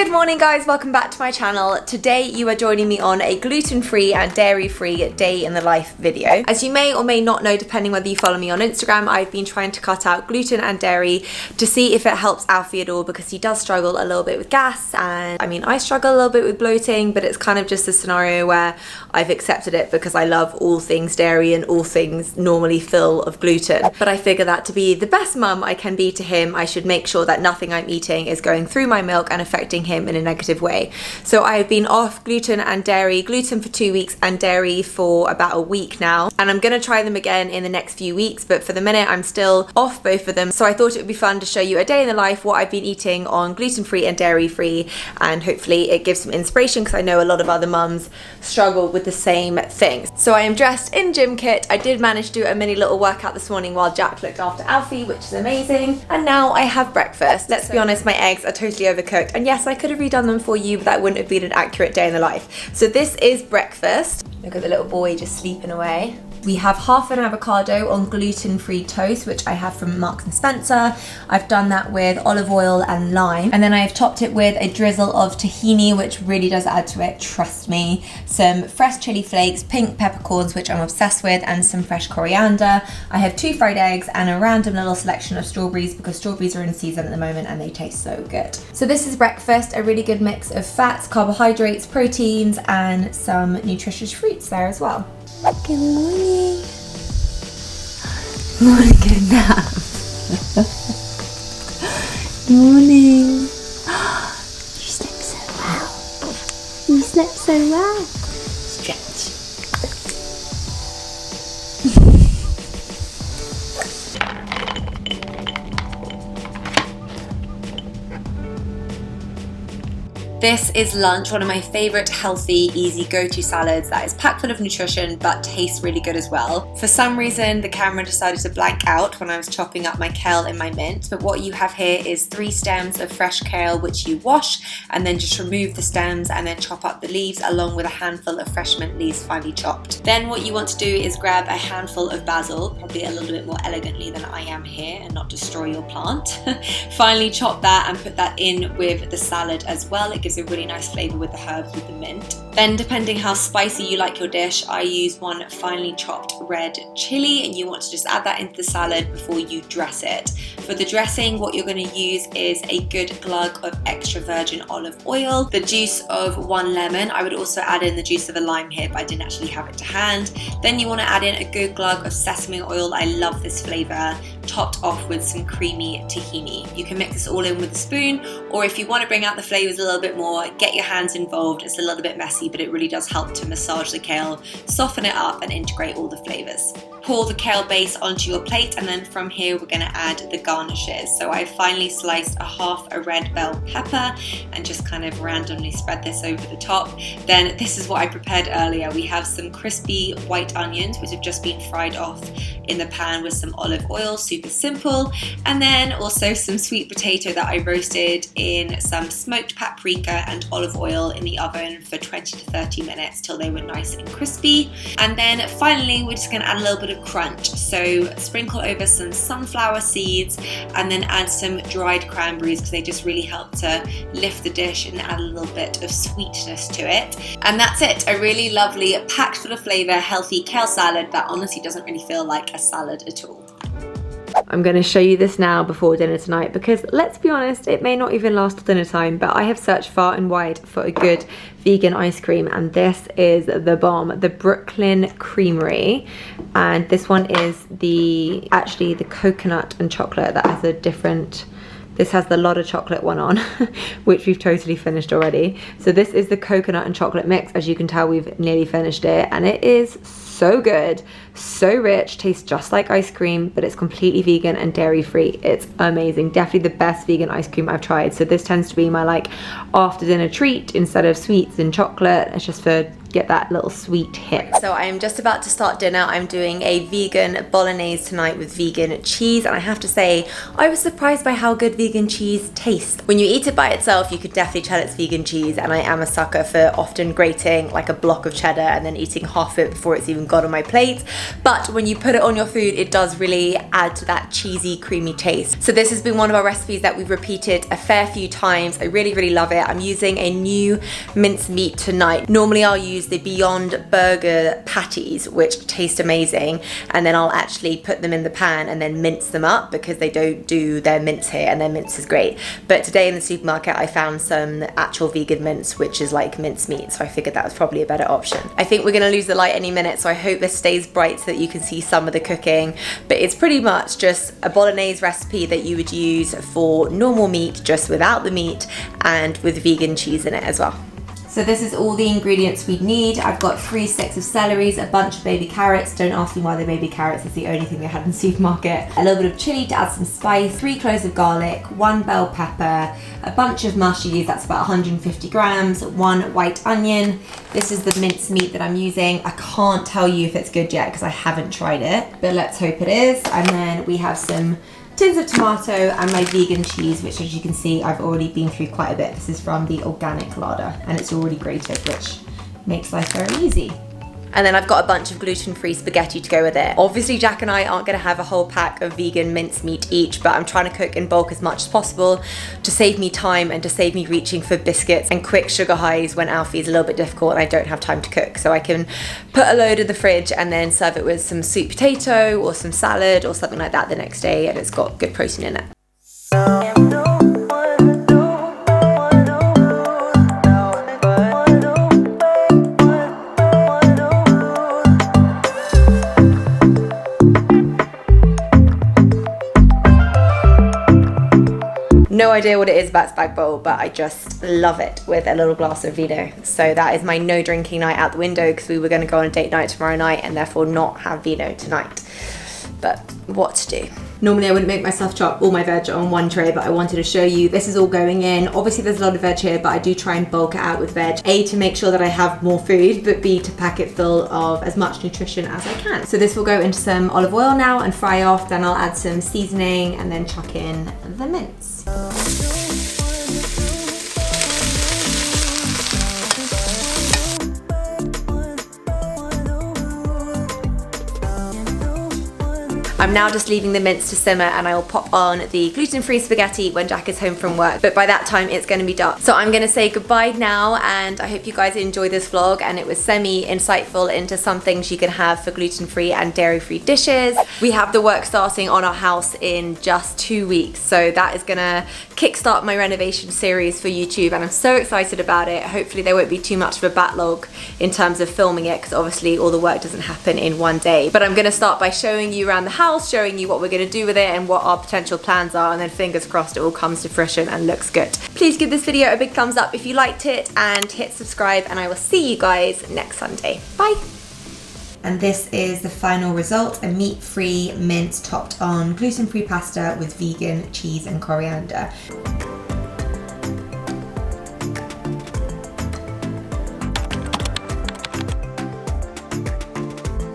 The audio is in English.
Good morning guys, welcome back to my channel. Today you are joining me on a gluten-free and dairy-free day in the life video. As you may or may not know, depending whether you follow me on Instagram, I've been trying to cut out gluten and dairy to see if it helps Alfie at all, because he does struggle a little bit with gas, and I mean I struggle a little bit with bloating, but it's kind of just a scenario where I've accepted it because I love all things dairy and all things normally full of gluten. But I figure that to be the best mum I can be to him, I should make sure that nothing I'm eating is going through my milk and affecting him in a negative way. So I've been off gluten and dairy, gluten for 2 weeks and dairy for about a week now, and I'm gonna try them again in the next few weeks, but for the minute I'm still off both of them. So I thought it would be fun to show you a day in the life, what I've been eating on gluten-free and dairy-free, and hopefully it gives some inspiration because I know a lot of other mums struggle with the same things. So I am dressed in gym kit. I did manage to do a mini little workout this morning while Jack looked after Alfie, which is amazing. And now I have breakfast. Let's be honest, my eggs are totally overcooked, and yes, I could have redone them for you, but that wouldn't have been an accurate day in the life. So this is breakfast. Look at the little boy just sleeping away. We have half an avocado on gluten-free toast, which I have from Marks and Spencer. I've done that with olive oil and lime. And then I've topped it with a drizzle of tahini, which really does add to it, trust me. Some fresh chili flakes, pink peppercorns, which I'm obsessed with, and some fresh coriander. I have 2 fried eggs and a random little selection of strawberries because strawberries are in season at the moment and they taste so good. So this is breakfast, a really good mix of fats, carbohydrates, proteins, and some nutritious fruits there as well. Good morning. Morning, good nap. Morning. You slept so well. You slept so well. Stretch. This is lunch, one of my favourite healthy, easy go-to salads that is packed full of nutrition but tastes really good as well. For some reason, the camera decided to blank out when I was chopping up my kale and my mint, but what you have here is 3 stems of fresh kale which you wash and then just remove the stems and then chop up the leaves along with a handful of fresh mint leaves finely chopped. Then what you want to do is grab a handful of basil, probably a little bit more elegantly than I am here and not destroy your plant. Finally chop that and put that in with the salad as well. It gives a really nice flavour with the herbs with the mint. Then depending how spicy you like your dish, I use 1 finely chopped red chilli, and you want to just add that into the salad before you dress it. For the dressing, what you're going to use is a good glug of extra virgin olive oil, the juice of 1 lemon. I would also add in the juice of a lime here, but I didn't actually have it to hand. Then you want to add in a good glug of sesame oil. I love this flavour, topped off with some creamy tahini. You can mix this all in with a spoon, or if you want to bring out the flavours a little bit more, get your hands involved. It's a little bit messy, but it really does help to massage the kale, soften it up and integrate all the flavours. Pour the kale base onto your plate, and then from here we're going to add the garnishes. So I finely sliced half a red bell pepper and just kind of randomly spread this over the top. Then this is what I prepared earlier. We have some crispy white onions which have just been fried off in the pan with some olive oil, super simple. And then also some sweet potato that I roasted in some smoked paprika and olive oil in the oven for 20 to 30 minutes till they were nice and crispy. And then finally we're just going to add a little bit of crunch. So sprinkle over some sunflower seeds and then add some dried cranberries because they just really help to lift the dish and add a little bit of sweetness to it. And that's it, a really lovely, packed full of flavour, healthy kale salad that honestly doesn't really feel like a salad at all. I'm going to show you this now before dinner tonight because let's be honest, it may not even last till dinner time, but I have searched far and wide for a good vegan ice cream and this is the bomb, the Brooklyn Creamery, and this one is actually the coconut and chocolate that has a different. This has the lot of chocolate one on, which we've totally finished already. So this is the coconut and chocolate mix. As you can tell, we've nearly finished it and it is so good, so rich, tastes just like ice cream, but it's completely vegan and dairy free. It's amazing, definitely the best vegan ice cream I've tried. So this tends to be my like after dinner treat instead of sweets and chocolate. It's just for get that little sweet hit. So I am just about to start dinner. I'm doing a vegan bolognese tonight with vegan cheese, and I have to say I was surprised by how good vegan cheese tastes. When you eat it by itself, you could definitely tell it's vegan cheese, and I am a sucker for often grating like a block of cheddar and then eating half it before it's even got on my plate. but when you put it on your food, it does really add to that cheesy, creamy taste. So this has been one of our recipes that we've repeated a fair few times. I really, really love it. I'm using a new mincemeat tonight. Normally I'll use the Beyond Burger patties, which taste amazing, and then I'll actually put them in the pan and then mince them up because they don't do their mince here, and their mince is great. But today in the supermarket I found some actual vegan mince, which is like mincemeat, so I figured that was probably a better option. I think we're gonna lose the light any minute, so I hope this stays bright so that you can see some of the cooking. But it's pretty much just a bolognese recipe that you would use for normal meat, just without the meat and with vegan cheese in it as well. So this is all the ingredients we need. I've got 3 sticks of celery, a bunch of baby carrots. Don't ask me why they're baby carrots, it's the only thing they had in the supermarket. A little bit of chili to add some spice, 3 cloves of garlic, 1 bell pepper, a bunch of mushies, that's about 150 grams, 1 white onion. This is the minced meat that I'm using. I can't tell you if it's good yet because I haven't tried it, but let's hope it is. And then we have some tins of tomato and my vegan cheese, which as you can see I've already been through quite a bit. This is from the organic larder and it's already grated, which makes life very easy. And then I've got a bunch of gluten-free spaghetti to go with it. Obviously Jack and I aren't gonna have a whole pack of vegan mincemeat each, but I'm trying to cook in bulk as much as possible to save me time and to save me reaching for biscuits and quick sugar highs when Alfie is a little bit difficult and I don't have time to cook. So I can put a load in the fridge and then serve it with some sweet potato or some salad or something like that the next day, and it's got good protein in it. No idea what it is about spag bowl, but I just love it with a little glass of vino. So that is my no drinking night out the window because we were going to go on a date night tomorrow night and therefore not have vino tonight. But what to do? Normally I wouldn't make myself chop all my veg on one tray, but I wanted to show you this is all going in. Obviously there's a lot of veg here, but I do try and bulk it out with veg. A, to make sure that I have more food, but B, to pack it full of as much nutrition as I can. So this will go into some olive oil now and fry off, then I'll add some seasoning and then chuck in the mince. I'm now just leaving the mince to simmer and I will pop on the gluten-free spaghetti when Jack is home from work, but by that time it's going to be dark. So I'm going to say goodbye now, and I hope you guys enjoyed this vlog and it was semi-insightful into some things you can have for gluten-free and dairy-free dishes. We have the work starting on our house in just 2 weeks, so that is going to kickstart my renovation series for YouTube, and I'm so excited about it. Hopefully there won't be too much of a backlog in terms of filming it because obviously all the work doesn't happen in one day. But I'm going to start by showing you around the house, showing you what we're going to do with it and what our potential plans are, and then fingers crossed it all comes to fruition and looks good. Please give this video a big thumbs up if you liked it and hit subscribe, and I will see you guys next Sunday. Bye! And this is the final result, a meat-free mince topped on gluten-free pasta with vegan cheese and coriander.